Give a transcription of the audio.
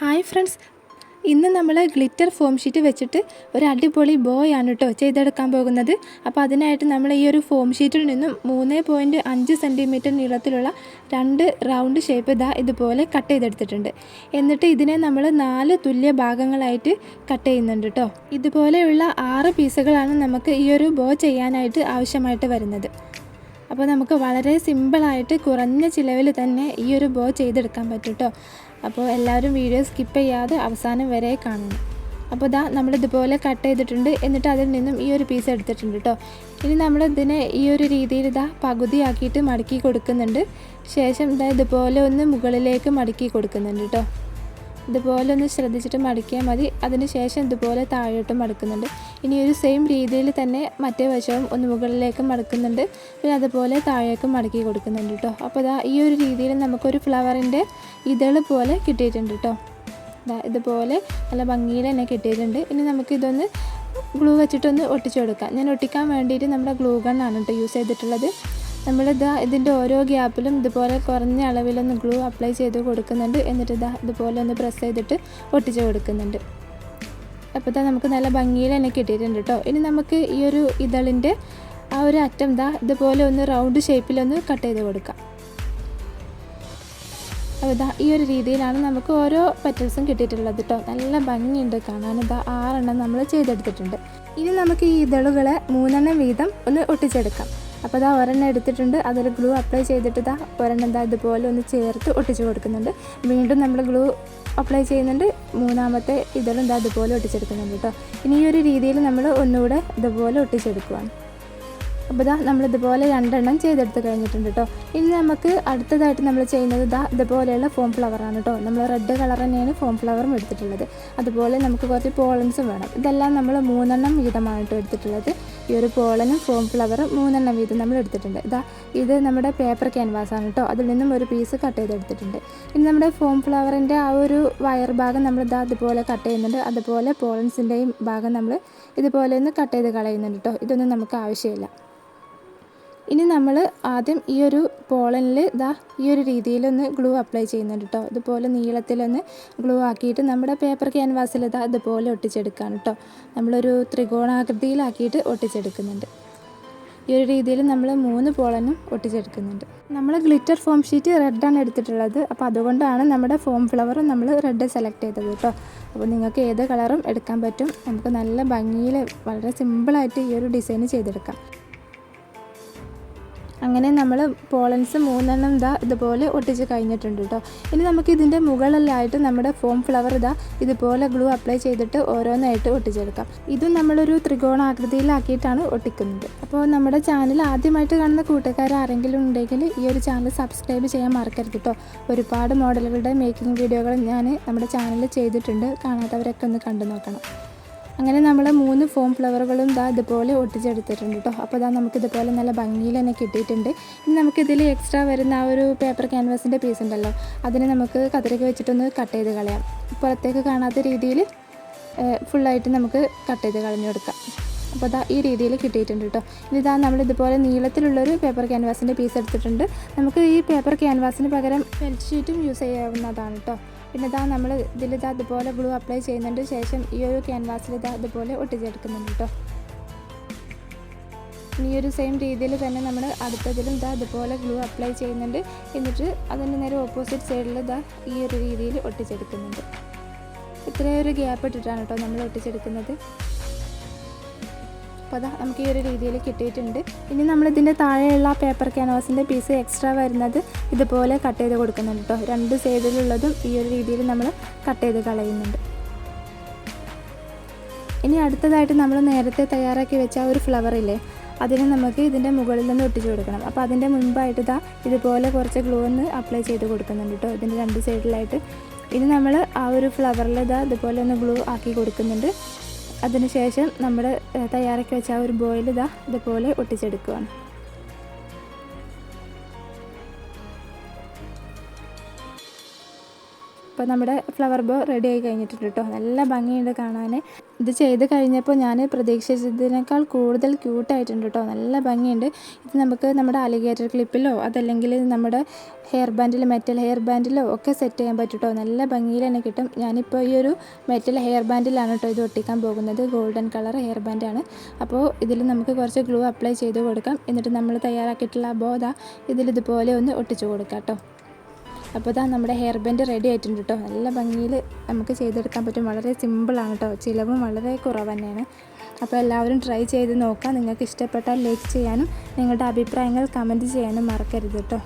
Hi friends, ഇന്ന് നമ്മൾ glitter form sheet വെച്ചിട്ട് ഒരു അടിപൊളി ബോയാണ് കേട്ടോ ചെയ്തെടുക്കാൻ പോകുന്നത്. അപ്പോൾ അതിനായിട്ട് നമ്മൾ ഈ ഒരു ഫോം ഷീറ്റിൽ നിന്നും 3.5 സെൻറ്റിമീറ്റർ നീളത്തിലുള്ള 2 റൗണ്ട് ഷേപ്പ് ഇതുപോലെ കട്ട് ചെയ്തെടുത്തിട്ടുണ്ട്. എന്നിട്ട് ഇതിനെ നമ്മൾ 4 തുല്യ ഭാഗങ്ങളായിട്ട് കട്ട് ചെയ്യുന്നുണ്ട് കേട്ടോ. ഇതുപോലെയുള്ള 6 പീസുകളാണ് നമുക്ക് ഈ ഒരു ബോ ചെയ്യാനായിട്ട് ആവശ്യമായിട്ട് വരുന്നത്. അപ്പോൾ നമുക്ക് വളരെ സിമ്പിളായിട്ട് കുറഞ്ഞ ചിലവിൽ തന്നെ ഈ ഒരു ബോ ചെയ്തെടുക്കാൻ പറ്റും കേട്ടോ. അപ്പോൾ എല്ലാവരും വീഡിയോ സ്കിപ്പ് ചെയ്യാതെ അവസാനം വരെ കാണണം. അപ്പോൾ നമ്മളിതുപോലെ കട്ട് ചെയ്തിട്ടുണ്ട്. എന്നിട്ട് അതിൽ നിന്നും ഈ ഒരു പീസ് എടുത്തിട്ടുണ്ട് കേട്ടോ. ഇനി നമ്മളിതിനെ ഈ ഒരു രീതിയിൽ പകുതിയാക്കിയിട്ട് മടക്കി കൊടുക്കുന്നുണ്ട്. ശേഷം ഇതുപോലെ ഒന്ന് മുകളിലേക്ക് മടക്കി കൊടുക്കുന്നുണ്ട് കേട്ടോ. ഇതുപോലെ ഒന്ന് ശ്രദ്ധിച്ചിട്ട് മടക്കിയാൽ മതി. അതിന് ശേഷം ഇതുപോലെ താഴോട്ട് മടക്കുന്നുണ്ട്. ഇനി ഒരു സെയിം രീതിയിൽ തന്നെ മറ്റേ വശവും ഒന്ന് മുകളിലേക്ക് മടക്കുന്നുണ്ട്. പിന്നെ അതുപോലെ താഴേക്ക് മടക്കി കൊടുക്കുന്നുണ്ട് കേട്ടോ. അപ്പോൾ ഈ ഒരു രീതിയിൽ നമുക്കൊരു ഫ്ലവറിൻ്റെ ഇതൾ പോലെ കിട്ടിയിട്ടുണ്ട് കേട്ടോ. ഇതുപോലെ നല്ല ഭംഗിയിൽ തന്നെ കിട്ടിയിട്ടുണ്ട്. ഇനി നമുക്കിതൊന്ന് ഗ്ലൂ വെച്ചിട്ടൊന്ന് ഒട്ടിച്ചു കൊടുക്കാം. ഞാൻ ഒട്ടിക്കാൻ വേണ്ടിയിട്ട് നമ്മുടെ ഗ്ലൂ ഗണ്ണാണ് കേട്ടോ യൂസ് ചെയ്തിട്ടുള്ളത്. ഇതിൻ്റെ ഓരോ ഗ്യാപ്പിലും ഇതുപോലെ കുറഞ്ഞ അളവിലൊന്ന് ഗ്ലൂ അപ്ലൈ ചെയ്ത് കൊടുക്കുന്നുണ്ട്. എന്നിട്ട് ഇതുപോലെ ഒന്ന് പ്രസ് ചെയ്തിട്ട് ഒട്ടിച്ച് കൊടുക്കുന്നുണ്ട്. അപ്പോൾ നമുക്ക് നല്ല ഭംഗിയിൽ തന്നെ കിട്ടിയിട്ടുണ്ട് കേട്ടോ. ഇനി നമുക്ക് ഈ ഒരു ഇതളിൻ്റെ ആ ഒരു അറ്റം ഇതുപോലെ ഒന്ന് റൗണ്ട് ഷേപ്പിലൊന്ന് കട്ട് ചെയ്ത് കൊടുക്കാം. അപ്പോൾ ഈ ഒരു രീതിയിലാണ് നമുക്ക് ഓരോ പെറ്റൽസും കിട്ടിയിട്ടുള്ളത് കേട്ടോ. നല്ല ഭംഗിയുണ്ട് കാണാൻ. 6 എണ്ണം നമ്മൾ ചെയ്തെടുത്തിട്ടുണ്ട്. ഇനി നമുക്ക് ഈ ഇതളുകളെ 3 എണ്ണം വീതം ഒന്ന് ഒട്ടിച്ചെടുക്കാം. അപ്പോൾ ഒരെണ്ണം എടുത്തിട്ടുണ്ട്. അതിൽ ഗ്ലൂ അപ്ലൈ ചെയ്തിട്ട് ഒരെണ്ണം ഇതുപോലെ ഒന്ന് ചേർത്ത് ഒട്ടിച്ച് കൊടുക്കുന്നുണ്ട്. വീണ്ടും നമ്മൾ ഗ്ലൂ അപ്ലൈ ചെയ്യുന്നുണ്ട്. മൂന്നാമത്തെ ഇതളും അതുപോലെ ഒട്ടിച്ചെടുക്കുന്നുണ്ട് കേട്ടോ. ഇനി ഈ ഒരു രീതിയിൽ നമ്മൾ ഒന്നുകൂടെ ഇതുപോലെ ഒട്ടിച്ചെടുക്കുകയാണ്. അപ്പോൾ നമ്മളിതുപോലെ 2 എണ്ണം ചെയ്തെടുത്ത് കഴിഞ്ഞിട്ടുണ്ട് കേട്ടോ. ഇനി നമുക്ക് അടുത്തതായിട്ട് നമ്മൾ ചെയ്യുന്നത് ഇതുപോലെയുള്ള ഫോം ഫ്ലവറാണ് കേട്ടോ. നമ്മൾ റെഡ് കളർ തന്നെയാണ് ഫോം ഫ്ലവറും എടുത്തിട്ടുള്ളത്. അതുപോലെ നമുക്ക് കുറച്ച് പോളൻസും വേണം. ഇതെല്ലാം നമ്മൾ 3 എണ്ണം വീതമാണ് കേട്ടോ എടുത്തിട്ടുള്ളത്. ഈ ഒരു പോളനും ഫോം ഫ്ലവറും 3 എണ്ണം വീതം നമ്മൾ എടുത്തിട്ടുണ്ട്. ഇത് നമ്മുടെ പേപ്പർ ക്യാൻവാസാണ് കേട്ടോ. അതിൽ നിന്നും ഒരു പീസ് കട്ട് ചെയ്തെടുത്തിട്ടുണ്ട്. ഇനി നമ്മുടെ ഫോം ഫ്ലവറിൻ്റെ ആ ഒരു വയർ ഭാഗം നമ്മൾ ഇതുപോലെ കട്ട് ചെയ്യുന്നുണ്ട്. അതുപോലെ പോളൻസിൻ്റെയും ഭാഗം നമ്മൾ ഇതുപോലെ ഒന്ന് കട്ട് ചെയ്ത് കളയുന്നുണ്ട് കേട്ടോ. ഇതൊന്നും നമുക്ക് ആവശ്യമില്ല. ഇനി നമ്മൾ ആദ്യം ഈ ഒരു പോളനിൽ ഈ ഒരു രീതിയിലൊന്ന് ഗ്ലൂ അപ്ലൈ ചെയ്യുന്നുണ്ട് കേട്ടോ. ഇതുപോലെ നീളത്തിലൊന്ന് ഗ്ലൂ ആക്കിയിട്ട് നമ്മുടെ പേപ്പർ ക്യാൻവാസിൽ ഇതുപോലെ ഒട്ടിച്ചെടുക്കുകയാണ് കേട്ടോ. നമ്മളൊരു ത്രികോണാകൃതിയിലാക്കിയിട്ട് ഒട്ടിച്ചെടുക്കുന്നുണ്ട്. ഈ ഒരു രീതിയിൽ നമ്മൾ 3 പോളനും ഒട്ടിച്ചെടുക്കുന്നുണ്ട്. നമ്മൾ ഗ്ലിറ്റർ ഫോം ഷീറ്റ് റെഡാണ് എടുത്തിട്ടുള്ളത്. അപ്പോൾ അതുകൊണ്ടാണ് നമ്മുടെ ഫോം ഫ്ലവറും നമ്മൾ റെഡ് സെലക്ട് ചെയ്തത് കേട്ടോ. അപ്പോൾ നിങ്ങൾക്ക് ഏത് കളറും എടുക്കാൻ പറ്റും. നമുക്ക് നല്ല ഭംഗിയിൽ വളരെ സിമ്പിളായിട്ട് ഈ ഒരു ഡിസൈൻ ചെയ്തെടുക്കാം. അങ്ങനെ നമ്മൾ പോളൻസ് 3 എണ്ണം ഇതുപോലെ ഒട്ടിച്ച് കഴിഞ്ഞിട്ടുണ്ട് കേട്ടോ. ഇനി നമുക്ക് ഇതിൻ്റെ മുകളിലായിട്ട് നമ്മുടെ ഫോം ഫ്ലവർ ഇതുപോലെ ഗ്ലൂ അപ്ലൈ ചെയ്തിട്ട് ഓരോന്നായിട്ട് ഒട്ടിച്ചെടുക്കാം. ഇതും നമ്മളൊരു ത്രികോണാകൃതിയിലാക്കിയിട്ടാണ് ഒട്ടിക്കുന്നത്. അപ്പോൾ നമ്മുടെ ചാനൽ ആദ്യമായിട്ട് കാണുന്ന കൂട്ടുകാർ ആരെങ്കിലും ഉണ്ടെങ്കിൽ ഈ ഒരു ചാനൽ സബ്സ്ക്രൈബ് ചെയ്യാൻ മറക്കരുത് കേട്ടോ. ഒരുപാട് മോഡലുകളുടെ മേക്കിംഗ് വീഡിയോകൾ ഞാൻ നമ്മുടെ ചാനലിൽ ചെയ്തിട്ടുണ്ട്. കാണാത്തവരൊക്കെ ഒന്ന് കണ്ടു നോക്കണം. അങ്ങനെ നമ്മൾ 3 ഫോം ഫ്ലവറുകളും ഇതുപോലെ ഒട്ടിച്ചെടുത്തിട്ടുണ്ട് കേട്ടോ. അപ്പോൾ നമുക്കിതുപോലെ നല്ല ഭംഗിയിൽ തന്നെ കിട്ടിയിട്ടുണ്ട്. ഇനി നമുക്കിതിൽ എക്സ്ട്രാ വരുന്ന ആ ഒരു പേപ്പർ ക്യാൻവാസിൻ്റെ പീസ് ഉണ്ടല്ലോ, അതിനെ നമുക്ക് കത്രിക വെച്ചിട്ടൊന്ന് കട്ട് ചെയ്ത് കളയാം. പുറത്തേക്ക് കാണാത്ത രീതിയിൽ ഫുള്ളായിട്ട് നമുക്ക് കട്ട് ചെയ്ത് കളഞ്ഞു കൊടുക്കാം. അപ്പോൾ ഈ രീതിയിൽ കിട്ടിയിട്ടുണ്ട് കേട്ടോ. ഇനി നമ്മളിതുപോലെ നീളത്തിലുള്ളൊരു പേപ്പർ ക്യാൻവാസിൻ്റെ പീസ് എടുത്തിട്ടുണ്ട്. നമുക്ക് ഈ പേപ്പർ ക്യാൻവാസിന് പകരം ഫെൽറ്റ് ഷീറ്റും യൂസ് ചെയ്യാവുന്നതാണ് കേട്ടോ. പിന്നെ നമ്മൾ ഇതിൽ ഇതുപോലെ ഗ്ലൂ അപ്ലൈ ചെയ്യുന്നുണ്ട്. ശേഷം ഈ ഒരു ക്യാൻവാസിൽ ഇതുപോലെ ഒട്ടിച്ചെടുക്കുന്നുണ്ട് കേട്ടോ. ഈ ഒരു സെയിം രീതിയിൽ തന്നെ നമ്മൾ അടുത്തതിലും ഇതുപോലെ ഗ്ലൂ അപ്ലൈ ചെയ്യുന്നുണ്ട്. എന്നിട്ട് അതിൻ്റെ നേരെ ഓപ്പോസിറ്റ് സൈഡിൽ ഈ ഒരു രീതിയിൽ ഒട്ടിച്ചെടുക്കുന്നുണ്ട്. ഇത്രയൊരു ഗ്യാപ്പ് ഇട്ടിട്ടാണ് കേട്ടോ നമ്മൾ ഒട്ടിച്ചെടുക്കുന്നത്. അപ്പോൾ നമുക്ക് ഈ ഒരു രീതിയിൽ കിട്ടിയിട്ടുണ്ട്. ഇനി നമ്മളിതിൻ്റെ താഴെയുള്ള പേപ്പർ ക്യാൻവാസിൻ്റെ പീസ് എക്സ്ട്രാ വരുന്നത് ഇതുപോലെ കട്ട് ചെയ്ത് കൊടുക്കുന്നുണ്ട് കേട്ടോ. 2 സൈഡിലുള്ളതും ഈ ഒരു രീതിയിൽ നമ്മൾ കട്ട് ചെയ്ത് കളയുന്നുണ്ട്. ഇനി അടുത്തതായിട്ട് നമ്മൾ നേരത്തെ തയ്യാറാക്കി വെച്ച ആ ഒരു ഫ്ലവറില്ലേ, അതിന് നമുക്ക് ഇതിൻ്റെ മുകളിൽ നിന്ന് ഒട്ടിച്ച് കൊടുക്കണം. അപ്പോൾ അതിൻ്റെ മുൻപായിട്ട് ഇതുപോലെ കുറച്ച് ഗ്ലൂ ഒന്ന് അപ്ലൈ ചെയ്ത് കൊടുക്കുന്നുണ്ട് കേട്ടോ, ഇതിൻ്റെ 2 സൈഡിലായിട്ട്. ഇനി നമ്മൾ ആ ഒരു ഫ്ലവറിൽ ഇതുപോലെ ഒന്ന് ഗ്ലൂ ആക്കി കൊടുക്കുന്നുണ്ട്. അതിനുശേഷം നമ്മൾ തയ്യാറാക്കി വെച്ച ആ ഒരു ബോയിൽ ഇതുപോലെ ഒട്ടിച്ചെടുക്കുകയാണ്. അപ്പോൾ നമ്മുടെ ഫ്ലവർ ബോ റെഡി ആയി കഴിഞ്ഞിട്ടുണ്ട് കേട്ടോ. നല്ല ഭംഗിയുണ്ട് കാണാൻ. ഇത് ചെയ്ത് കഴിഞ്ഞപ്പോൾ ഞാൻ പ്രതീക്ഷിച്ചതിനേക്കാൾ കൂടുതൽ ക്യൂട്ടായിട്ടുണ്ട് കേട്ടോ. നല്ല ഭംഗിയുണ്ട്. ഇത് നമുക്ക് നമ്മുടെ അലിഗേറ്റർ ക്ലിപ്പിലോ അതല്ലെങ്കിൽ നമ്മുടെ ഹെയർ ബാൻഡിൽ മെറ്റൽ ഹെയർ ബാൻഡിലോ ഒക്കെ സെറ്റ് ചെയ്യാൻ പറ്റും കേട്ടോ. നല്ല ഭംഗിയിൽ തന്നെ കിട്ടും. ഞാനിപ്പോൾ ഈ ഒരു മെറ്റൽ ഹെയർ ബാൻഡിലാണ് കേട്ടോ ഇത് ഒട്ടിക്കാൻ പോകുന്നത്. ഗോൾഡൻ കളർ ഹെയർ ബാൻഡാണ്. അപ്പോൾ ഇതിൽ നമുക്ക് കുറച്ച് ഗ്ലൂ അപ്ലൈ ചെയ്ത് കൊടുക്കാം. എന്നിട്ട് നമ്മൾ തയ്യാറാക്കിയിട്ടുള്ള ബോധ ഇതിലിതുപോലെ ഒന്ന് ഒട്ടിച്ചു കൊടുക്കാം കേട്ടോ. അപ്പോൾ ഇതാ നമ്മുടെ ഹെയർ ബാൻഡ് റെഡി ആയിട്ടുണ്ട് കേട്ടോ. നല്ല ഭംഗിയിൽ നമുക്ക് ചെയ്തെടുക്കാൻ പറ്റും. വളരെ സിമ്പിളാണ് കേട്ടോ. ചിലവും വളരെ കുറവ് തന്നെയാണ്. അപ്പോൾ എല്ലാവരും ട്രൈ ചെയ്ത് നോക്കാം. നിങ്ങൾക്ക് ഇഷ്ടപ്പെട്ടാൽ ലൈക്ക് ചെയ്യാനും നിങ്ങളുടെ അഭിപ്രായങ്ങൾ കമൻറ്റ് ചെയ്യാനും മറക്കരുത് കേട്ടോ.